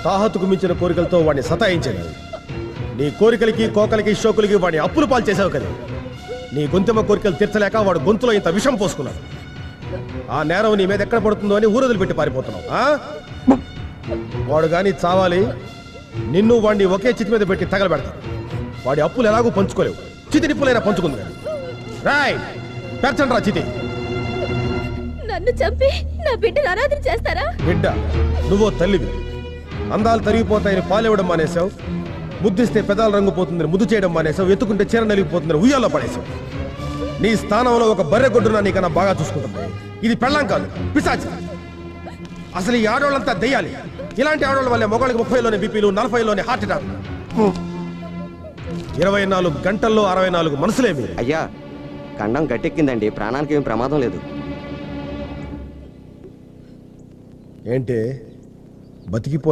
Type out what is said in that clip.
తాహతుకు మించిన కోరికలతో వాడిని సతాయించాను. నీ కోరికలకి కోకలకి షోకులకి వాడిని అప్పులు పాలు చేసావు కదా. నీ గొంతెమ్మ కోరికలు తీర్చలేక వాడు గొంతులో ఇంత విషం పోసుకున్నాడు. ఆ నేరం నీ మీద ఎక్కడ పడుతుందో అని ఊరదులు పెట్టి పారిపోతున్నావు. వాడు గాని చావాలి, నిన్ను వాడిని ఒకే చితి మీద పెట్టి తగలబెడతాను. వాడి అప్పులు ఎలాగూ పంచుకోలేవు, చితి నిప్పులైనా పంచుకుంది కానీ. రాయ్ పెంచండి రా చితి. నన్ను చంపి నా బిడ్డను అనాథం చేస్తారా? బిడ్డ నువ్వో తల్లివి. అందాలు తరిగిపోతాయని పాలివ్వడం మానేశావు, ముద్దిస్తే పెదాల రంగు పోతుందని ముద్దు చేయడం మానేశావు, ఎత్తుకుంటే చీర నలిగిపోతుందని ఉయ్యాల్లో పడేశావు. నీ స్థానంలో ఒక బర్రె గొడ్డున నీకన్నా బాగా చూసుకుంటుంది. ఇది పెళ్ళాం కాదు, పిశాచి. అసలు ఈ ఆడవాళ్ళంతా దెయ్యాలి. ఇలాంటి ఆడవాళ్ళ వల్లే మొగాళ్ళకి 30లోనే బీపీలు, 40లోనే హార్ట్ అటాక్. 24 గంటల్లో 64 మనసులేమి. అయ్యా, కండం గట్టెక్కిందండి, ప్రాణానికి ఏం ప్రమాదం లేదు. ఏంటి బతికిపోయా?